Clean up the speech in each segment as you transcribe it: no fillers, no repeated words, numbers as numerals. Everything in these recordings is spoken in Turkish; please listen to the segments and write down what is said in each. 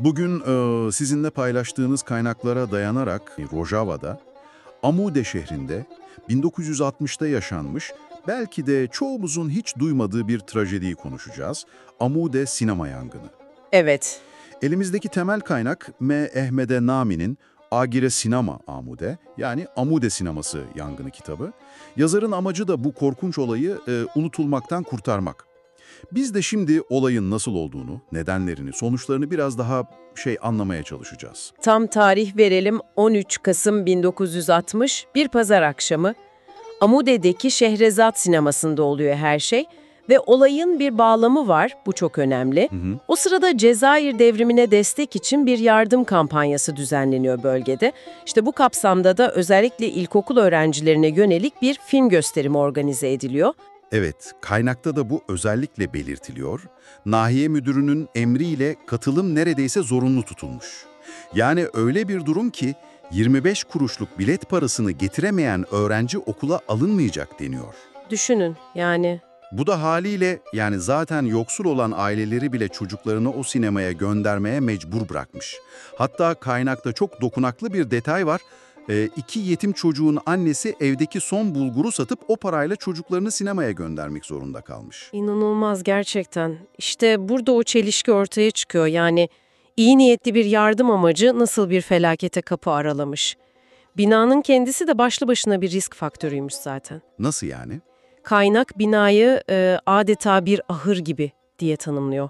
Bugün sizinle paylaştığınız kaynaklara dayanarak Rojava'da, Amude şehrinde 1960'ta yaşanmış, belki de çoğumuzun hiç duymadığı bir trajediyi konuşacağız. Amude sinema yangını. Evet, Elimizdeki temel kaynak Ahmede Nami'nin Agire Sinema Amude, yani Amude Sineması yangını kitabı. Yazarın amacı da bu korkunç olayı unutulmaktan kurtarmak. Biz de şimdi olayın nasıl olduğunu, nedenlerini, sonuçlarını biraz daha anlamaya çalışacağız. tam tarih verelim 13 Kasım 1960 bir pazar akşamı. Amude'deki Şehrezat sinemasında oluyor her şey ve olayın bir bağlamı var, bu çok önemli. O sırada Cezayir devrimine destek için bir yardım kampanyası düzenleniyor bölgede. İşte bu kapsamda da özellikle ilkokul öğrencilerine yönelik bir film gösterimi organize ediliyor. Evet, kaynakta da bu özellikle belirtiliyor. Nahiye müdürünün emriyle katılım neredeyse zorunlu tutulmuş. Yani öyle bir durum ki 25 kuruşluk bilet parasını getiremeyen öğrenci okula alınmayacak deniyor. Düşünün yani. Bu da haliyle yani zaten yoksul olan aileleri bile çocuklarını o sinemaya göndermeye mecbur bırakmış. Hatta kaynakta çok dokunaklı bir detay var. İki yetim çocuğun annesi evdeki son bulguru satıp o parayla çocuklarını sinemaya göndermek zorunda kalmış. İnanılmaz gerçekten. İşte burada o çelişki ortaya çıkıyor. Yani iyi niyetli bir yardım amacı nasıl bir felakete kapı aralamış. Binanın kendisi de başlı başına bir risk faktörüymüş zaten. Nasıl yani? Kaynak binayı adeta bir ahır gibi diye tanımlıyor.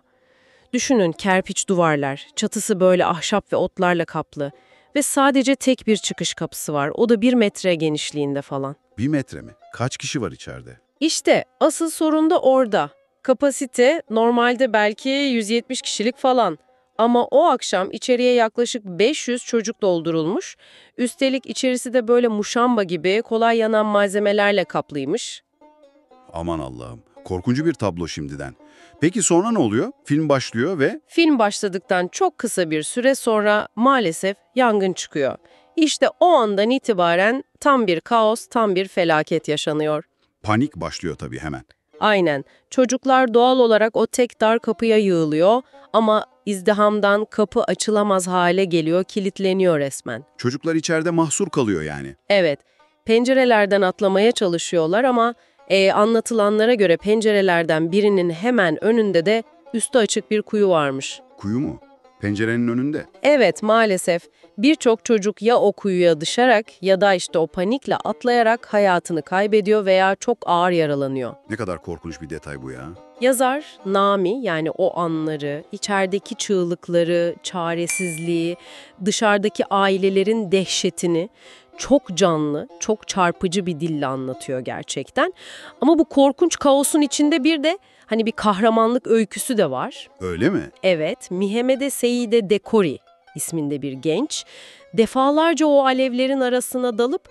Düşünün kerpiç duvarlar, çatısı böyle ahşap ve otlarla kaplı ve sadece tek bir çıkış kapısı var. O da 1 metre genişliğinde falan. 1 metre mi? Kaç kişi var içeride? İşte asıl sorun da orada. Kapasite normalde belki 170 kişilik falan. Ama o akşam içeriye yaklaşık 500 çocuk doldurulmuş. Üstelik içerisi de böyle muşamba gibi kolay yanan malzemelerle kaplıymış. Aman Allah'ım. Korkunç bir tablo şimdiden. Peki sonra ne oluyor? Film başlıyor ve Film başladıktan çok kısa bir süre sonra maalesef yangın çıkıyor. İşte o andan itibaren tam bir kaos, tam bir felaket yaşanıyor. panik başlıyor tabii hemen. Aynen. Çocuklar doğal olarak o tek dar kapıya yığılıyor ama izdihamdan kapı açılamaz hale geliyor, kilitleniyor resmen. Çocuklar içeride mahsur kalıyor yani. Evet, pencerelerden atlamaya çalışıyorlar ama anlatılanlara göre pencerelerden birinin hemen önünde de üstü açık bir kuyu varmış. Kuyu mu? Pencerenin önünde. Evet, maalesef birçok çocuk ya o kuyuya düşerek ya da işte o panikle atlayarak hayatını kaybediyor veya çok ağır yaralanıyor. Ne kadar korkunç bir detay bu ya. Yazar Nami yani o anları, içerideki çığlıkları, çaresizliği, dışarıdaki ailelerin dehşetini çok canlı, çok çarpıcı bir dille anlatıyor gerçekten. Ama bu korkunç kaosun içinde bir de hani bir kahramanlık öyküsü de var. Öyle mi? Evet, Mihemede Seide Dekori isminde bir genç defalarca o alevlerin arasına dalıp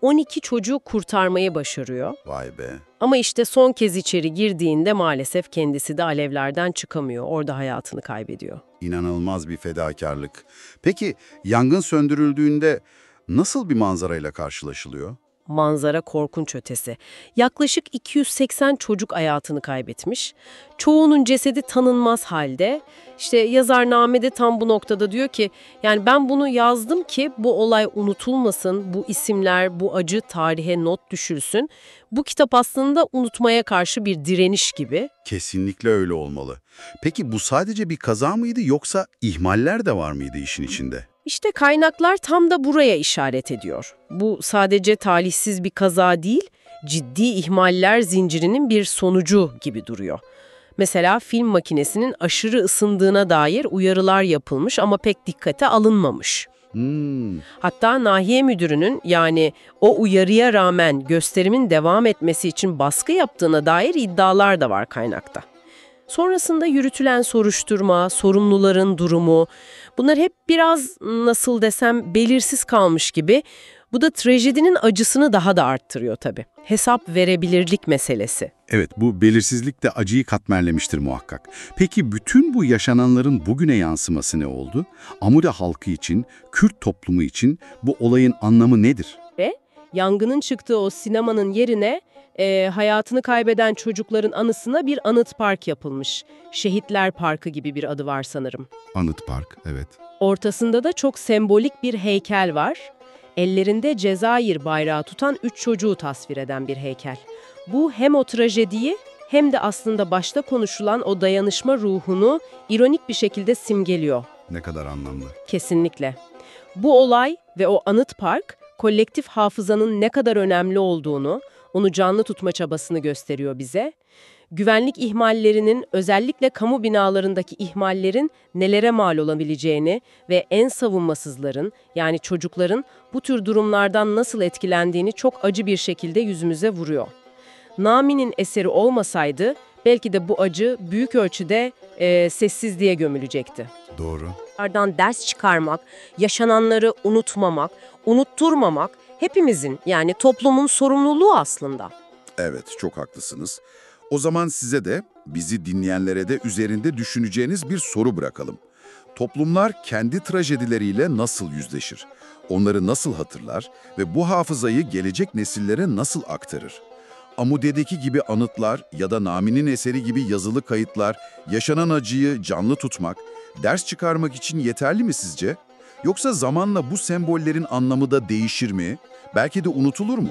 12 çocuğu kurtarmayı başarıyor. Vay be. Ama işte son kez içeri girdiğinde maalesef kendisi de alevlerden çıkamıyor. Orada hayatını kaybediyor. İnanılmaz bir fedakarlık. Peki yangın söndürüldüğünde nasıl bir manzarayla karşılaşılıyor? Manzara korkunç ötesi. Yaklaşık 280 çocuk hayatını kaybetmiş. Çoğunun cesedi tanınmaz halde. İşte yazar Name'de tam bu noktada diyor ki, yani ben bunu yazdım ki bu olay unutulmasın, bu isimler, bu acı tarihe not düşülsün. Bu kitap aslında unutmaya karşı bir direniş gibi. Kesinlikle öyle olmalı. Peki bu sadece bir kaza mıydı yoksa ihmaller de var mıydı işin içinde? İşte kaynaklar tam da buraya işaret ediyor. Bu sadece talihsiz bir kaza değil, ciddi ihmaller zincirinin bir sonucu gibi duruyor. Mesela film makinesinin aşırı ısındığına dair uyarılar yapılmış ama pek dikkate alınmamış. Hatta nahiye müdürünün yani o uyarıya rağmen gösterimin devam etmesi için baskı yaptığına dair iddialar da var kaynakta. Sonrasında yürütülen soruşturma, sorumluların durumu, bunlar hep biraz nasıl desem belirsiz kalmış gibi. Bu da trajedinin acısını daha da arttırıyor tabii. Hesap verebilirlik meselesi. Evet, bu belirsizlik de acıyı katmerlemiştir muhakkak. Peki bütün bu yaşananların bugüne yansıması ne oldu? Amude halkı için, Kürt toplumu için bu olayın anlamı nedir? Ve Yangının çıktığı o sinemanın yerine hayatını kaybeden çocukların anısına bir anıt park yapılmış. Şehitler Parkı gibi bir adı var sanırım. Anıt Park, evet. Ortasında da çok sembolik bir heykel var. Ellerinde Cezayir bayrağı tutan 3 çocuğu tasvir eden bir heykel. Bu hem o trajediyi hem de aslında başta konuşulan o dayanışma ruhunu ironik bir şekilde simgeliyor. Ne kadar anlamlı. Kesinlikle. Bu olay ve o anıt park, kolektif hafızanın ne kadar önemli olduğunu, onu canlı tutma çabasını gösteriyor bize. Güvenlik ihmallerinin, özellikle kamu binalarındaki ihmallerin nelere mal olabileceğini ve en savunmasızların, yani çocukların bu tür durumlardan nasıl etkilendiğini çok acı bir şekilde yüzümüze vuruyor. Nami'nin eseri olmasaydı belki de bu acı büyük ölçüde sessizliğe gömülecekti. Doğru. Bunlardan ders çıkarmak, yaşananları unutmamak, unutturmamak hepimizin, yani toplumun sorumluluğu aslında. Evet, çok haklısınız. O zaman size de, bizi dinleyenlere de üzerinde düşüneceğiniz bir soru bırakalım. Toplumlar kendi trajedileriyle nasıl yüzleşir? Onları nasıl hatırlar ve bu hafızayı gelecek nesillere nasıl aktarır? Amude'deki gibi anıtlar ya da Nami'nin eseri gibi yazılı kayıtlar, yaşanan acıyı canlı tutmak, ders çıkarmak için yeterli mi sizce? Yoksa zamanla bu sembollerin anlamı da değişir mi? Belki de unutulur mu?